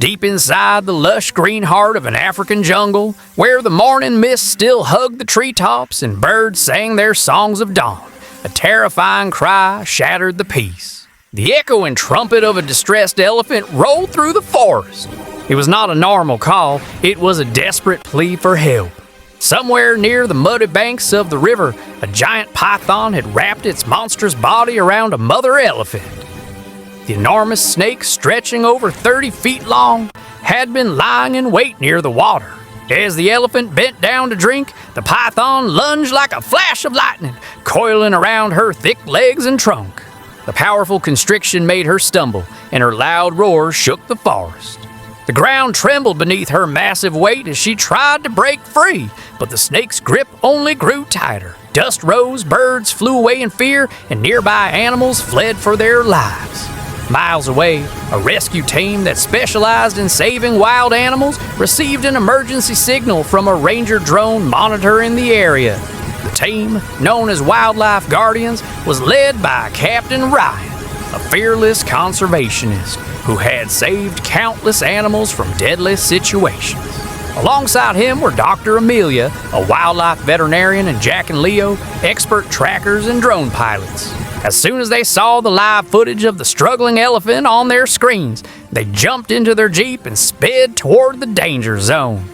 deep inside the lush green heart of an African jungle, where the morning mist still hugged the treetops and birds sang their songs of dawn, a terrifying cry shattered the peace. The echoing trumpet of a distressed elephant rolled through the forest. It was not a normal call, it was a desperate plea for help. Somewhere near the muddy banks of the river, a giant python had wrapped its monstrous body around a mother elephant. The enormous snake, stretching over 30 feet long, had been lying in wait near the water. As the elephant bent down to drink, the python lunged like a flash of lightning, coiling around her thick legs and trunk. The powerful constriction made her stumble, and her loud roar shook the forest. The ground trembled beneath her massive weight as she tried to break free, but the snake's grip only grew tighter. Dust rose, birds flew away in fear, and nearby animals fled for their lives. Miles away, a rescue team that specialized in saving wild animals received an emergency signal from a ranger drone monitoring the area. The team, known as Wildlife Guardians, was led by Captain Ryan, a fearless conservationist who had saved countless animals from deadly situations. Alongside him were Dr. Amelia, a wildlife veterinarian, and Jack and Leo, expert trackers and drone pilots. As soon as they saw the live footage of the struggling elephant on their screens, they jumped into their Jeep and sped toward the danger zone.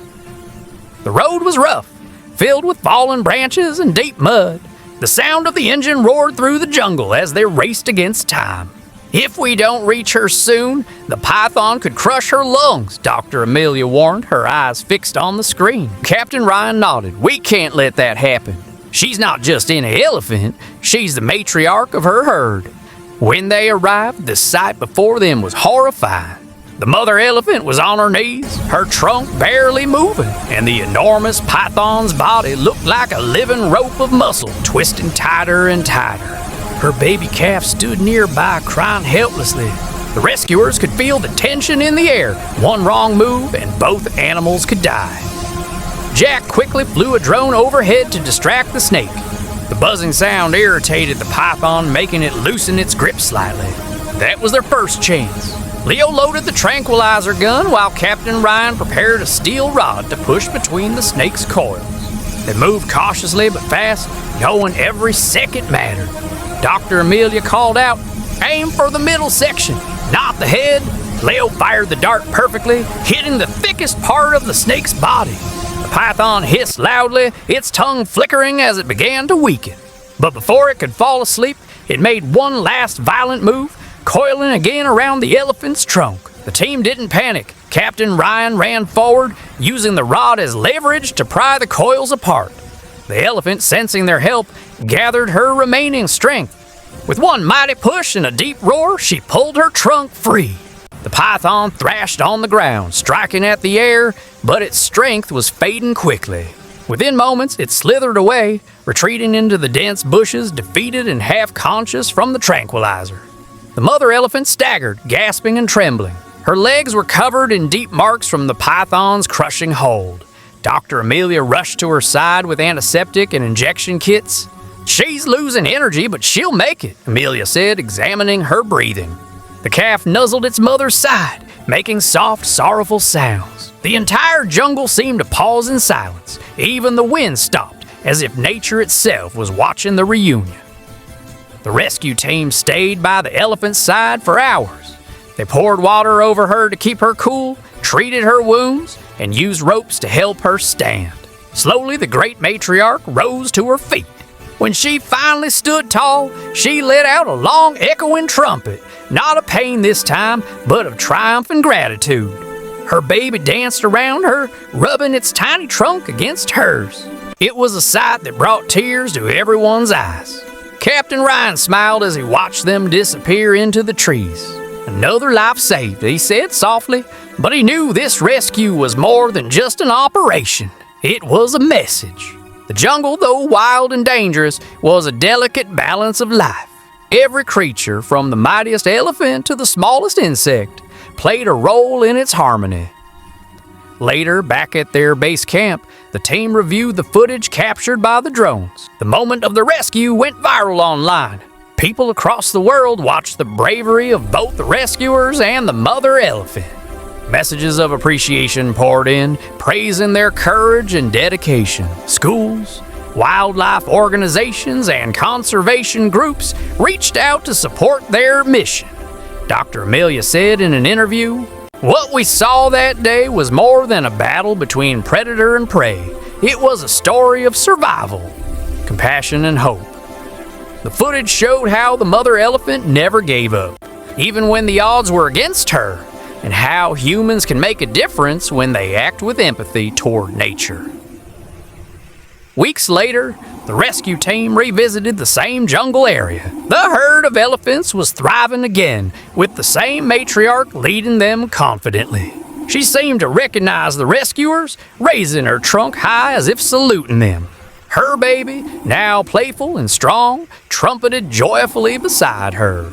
The road was rough, filled with fallen branches and deep mud. The sound of the engine roared through the jungle as they raced against time. If we don't reach her soon, the python could crush her lungs, Dr. Amelia warned, her eyes fixed on the screen. Captain Ryan nodded. We can't let that happen. She's not just any elephant, she's the matriarch of her herd. When they arrived, the sight before them was horrifying. The mother elephant was on her knees, her trunk barely moving, and the enormous python's body looked like a living rope of muscle, twisting tighter and tighter. Her baby calf stood nearby, crying helplessly. The rescuers could feel the tension in the air. One wrong move, and both animals could die. Jack quickly flew a drone overhead to distract the snake. The buzzing sound irritated the python, making it loosen its grip slightly. That was their first chance. Leo loaded the tranquilizer gun while Captain Ryan prepared a steel rod to push between the snake's coils. They moved cautiously but fast, knowing every second mattered. Dr. Amelia called out, "Aim for the middle section, not the head." Leo fired the dart perfectly, hitting the thickest part of the snake's body. The python hissed loudly, its tongue flickering as it began to weaken. But before it could fall asleep, it made one last violent move, coiling again around the elephant's trunk. The team didn't panic. Captain Ryan ran forward, using the rod as leverage to pry the coils apart. The elephant, sensing their help, gathered her remaining strength. With one mighty push and a deep roar, she pulled her trunk free. The python thrashed on the ground, striking at the air, but its strength was fading quickly. Within moments, it slithered away, retreating into the dense bushes, defeated and half-conscious from the tranquilizer. The mother elephant staggered, gasping and trembling. Her legs were covered in deep marks from the python's crushing hold. Dr. Amelia rushed to her side with antiseptic and injection kits. "She's losing energy, but she'll make it," Amelia said, examining her breathing. The calf nuzzled its mother's side, making soft, sorrowful sounds. The entire jungle seemed to pause in silence. Even the wind stopped, as if nature itself was watching the reunion. The rescue team stayed by the elephant's side for hours. They poured water over her to keep her cool, treated her wounds, and used ropes to help her stand. Slowly, the great matriarch rose to her feet. When she finally stood tall, she let out a long, echoing trumpet, not of pain this time, but of triumph and gratitude. Her baby danced around her, rubbing its tiny trunk against hers. It was a sight that brought tears to everyone's eyes. Captain Ryan smiled as he watched them disappear into the trees. "Another life saved," he said softly, but he knew this rescue was more than just an operation. It was a message. The jungle, though wild and dangerous, was a delicate balance of life. Every creature, from the mightiest elephant to the smallest insect, played a role in its harmony. Later, back at their base camp, the team reviewed the footage captured by the drones. The moment of the rescue went viral online. People across the world watched the bravery of both the rescuers and the mother elephant. Messages of appreciation poured in, praising their courage and dedication. Schools, wildlife organizations, and conservation groups reached out to support their mission. Dr. Amelia said in an interview, "What we saw that day was more than a battle between predator and prey. It was a story of survival, compassion, and hope." The footage showed how the mother elephant never gave up, even when the odds were against her, and how humans can make a difference when they act with empathy toward nature. Weeks later, the rescue team revisited the same jungle area. The herd of elephants was thriving again, with the same matriarch leading them confidently. She seemed to recognize the rescuers, raising her trunk high as if saluting them. Her baby, now playful and strong, trumpeted joyfully beside her.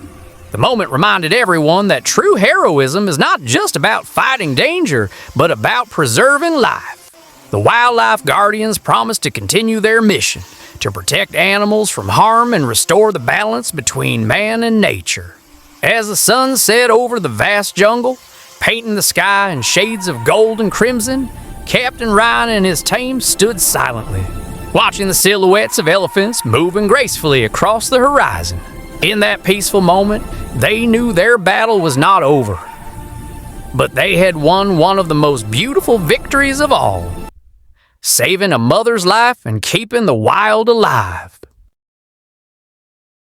The moment reminded everyone that true heroism is not just about fighting danger, but about preserving life. The wildlife guardians promised to continue their mission, to protect animals from harm and restore the balance between man and nature. As the sun set over the vast jungle, painting the sky in shades of gold and crimson, Captain Ryan and his team stood silently, watching the silhouettes of elephants moving gracefully across the horizon. In that peaceful moment, they knew their battle was not over, but they had won one of the most beautiful victories of all, saving a mother's life and keeping the wild alive.